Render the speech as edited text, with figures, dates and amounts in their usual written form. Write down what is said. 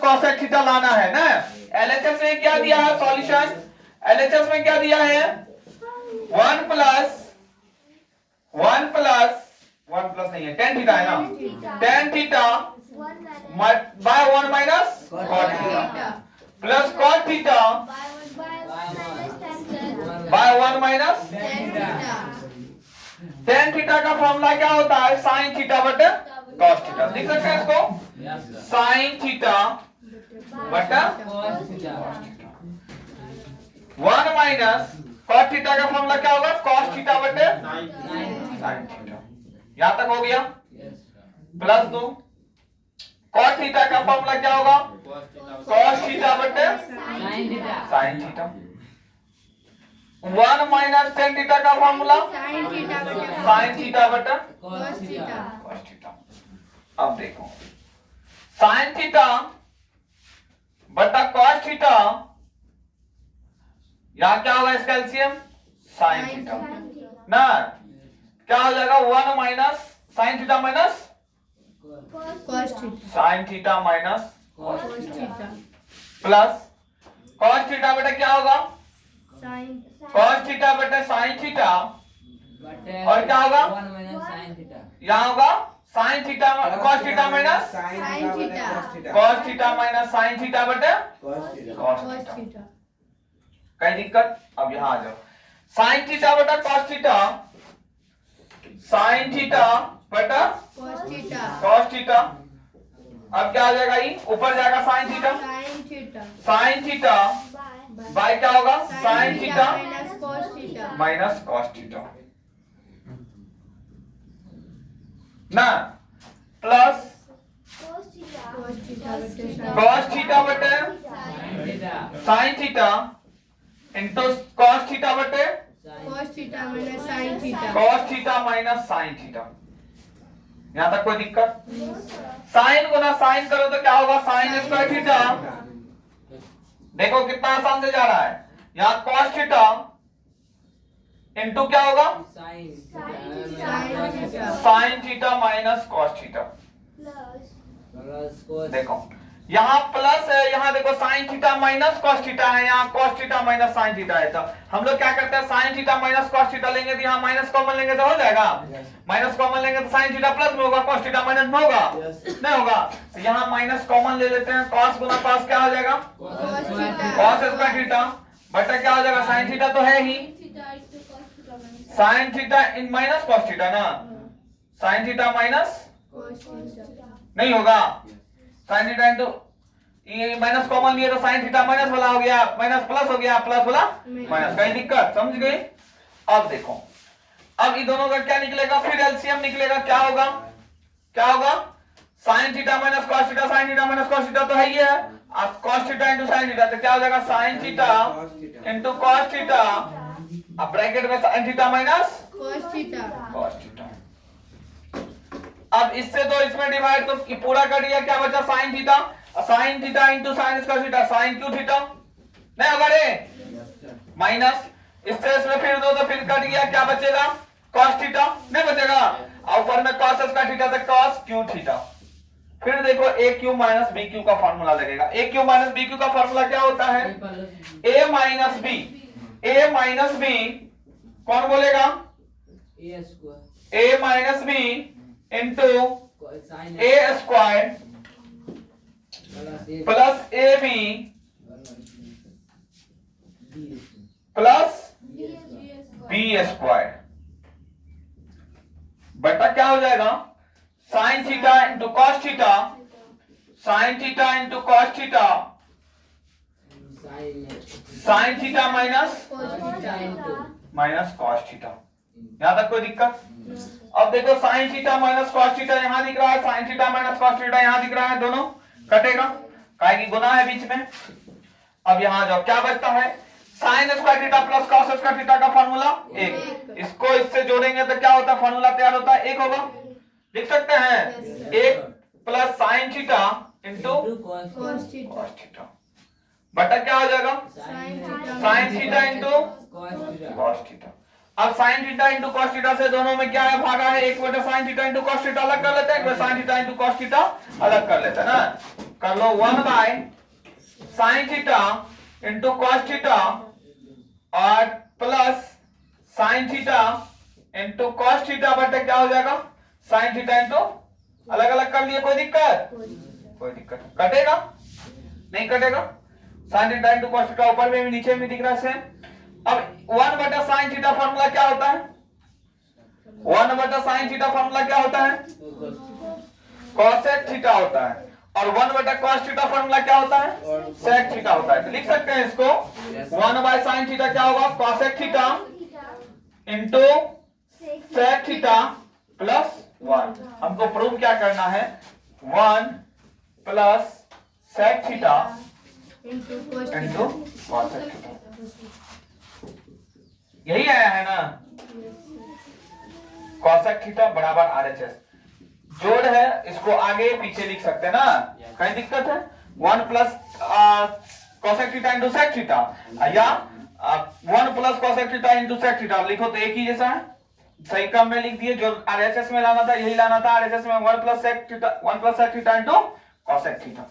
cosec theta लाना है ना। LHS में क्या दिया है सॉल्यूशन, LHS में क्या दिया है 1 प्लस नहीं है tan थीटा है ना, tan theta by 1 minus cot theta plus cot theta by 1 minus tan theta का फॉर्मूला क्या होता है sin थीटा बटे cos थीटा। लिख सकते हैं इसको sin थीटा बटा cos theta 1 minus cot theta का फॉर्मूला क्या होगा cos थीटा बटे sin थीटा। यहां तक हो गया। प्लस 2 cot थीटा का फॉर्मूला क्या होगा cos थीटा बटे sin theta. 1 minus tan theta का फॉर्मूला sin थीटा बटा cos थीटा। अब देखो sin थीटा बटा cos थीटा, यहां क्या होगा इसका एलसीएम sin थीटा ना, क्या हो जाएगा 1 minus sin theta minus sin theta minus cos theta plus cos theta बटा क्या होगा cos थीटा बटे sin थीटा और क्या होगा यहाँ होगा sin theta cos theta minus cos theta minus sin theta बटे cos थीटा। कहीं दिक्कत? अब यहाँ आ जाओ sin थीटा बटा cos थीटा, sin थीटा बटा cos थीटा। अब क्या आ जाएगा ये ऊपर जाएगा sin थीटा बाय क्या होगा sin theta minus cos theta ना, प्लस cos थीटा बटे sin theta into cos theta बटे cos theta minus sin theta. यहां तक कोई दिक्कत? साइन गुना साइन करो तो क्या होगा sin स्क्वायर थीटा। देखो कितना आसान से जा रहा है, यहाँ cos थीटा इंटू क्या होगा sin theta minus cos theta. देखो यहाँ प्लस है, यहाँ देखो sin theta minus cos theta है, यहाँ cos theta minus sin theta है। तो हम लोग क्या करते हैं sin theta minus cos theta लेंगे तो यहाँ माइनस कॉमन लेंगे तो हो जाएगा, माइनस कॉमन लेंगे तो sin थीटा प्लस में होगा, cos थीटा माइनस में होगा नहीं होगा। तो यहाँ माइनस कॉमन ले लेते हैं, cos गुना cos क्या हो जाएगा cos स्क्वायर थीटा बटा क्या हो जाएगा sin थीटा तो है ही sin theta in minus cos theta ना, sin थीटा माइनस नहीं होगा sin थीटा इंटू ये माइनस कॉमन लिए तो sin थीटा माइनस वाला हो गया, माइनस प्लस हो गया, प्लस वाला माइनस। कहीं दिक्कत? समझ गए? अब देखो अब इन दोनों का क्या निकलेगा, फिर एलसीएम निकलेगा। क्या होगा sin theta minus cos theta, sin theta minus cos theta तो है ही है। अब cos theta into sin theta तो क्या हो जाएगा sin theta into cos theta, अब ब्रैकेट में sin theta minus cos theta. अब इससे तो इसमें डिवाइड तो पूरा कर दिया, क्या बचा sin theta, sin theta into sin square theta sin Q theta नहीं होगा रे माइनस, इससे इसमें फिर दो तो फिर कट गया, क्या बचेगा cos थीटा नहीं बचेगा, और ऊपर में cos स्क्वायर थीटा से cos क्यू थीटा। फिर देखो A cube minus B cube का फॉर्मूला लगेगा। A cube minus B cube का फॉर्मूला क्या होता है ए माइनस बी कौन बोलेगा A minus B into A square plus A B plus B square बटा क्या हो जाएगा sin theta into cos theta, sin theta into cos theta, sin theta minus cos theta. यहां तक कोई दिक्कत? अब देखो sin theta minus cos theta यहां दिख रहा है, sin theta minus cos theta यहां दिख रहा है, दोनों कटेगा काहे की गुना है बीच में। अब यहां जाओ क्या बचता है sin square theta plus cos square theta का फार्मूला एक, इसको इससे जोड़ेंगे तो क्या होता है फार्मूला तैयार होता है एक होगा, लिख सकते हैं एक plus sin theta into cos theta बटा क्या हो जाएगा sin theta into cos theta. अब sin theta into cos theta से दोनों में क्या है भागा है, एक बटा sin theta into cos theta अलग कर लेते हैं, एक बटा sin theta into cos theta अलग कर लेते हैं ना। कर लो 1 by sine theta into cos theta और plus sine theta into cos theta बटे क्या हो जाएगा साइन थीटा इंटू अलग अलग कर लिए कोई दिक्कत कटेगा नहीं कटेगा sign theta into cos theta ऊपर में भी नीचे में दिख रहा है सेम। अब 1 बटा साइन थीटा फार्मूला क्या होता है 1 बटा साइन थीटा फार्मूला क्या होता है कॉसेक थीटा होता है और 1 बटा कॉस थीटा फार्मूला क्या होता है सेक थीटा होता है। तो लिख सकते हैं इसको 1 बाय साइन थीटा क्या होगा cosec theta into sec theta plus 1। हमको प्रूव क्या करना है 1 plus sec theta into cosec theta यही आया है ना कॉसेक थीटा बराबर आरएचएस जोड़ है इसको आगे पीछे लिख सकते हैं ना कहीं दिक्कत है 1 plus cosec theta into sec theta या 1 plus cosec theta into sec theta लिखो तो एक ही जैसा है सही क्रम में लिख दिए जो आरएचएस में लाना था यही लाना था आरएचएस में 1 plus sec theta into cosec theta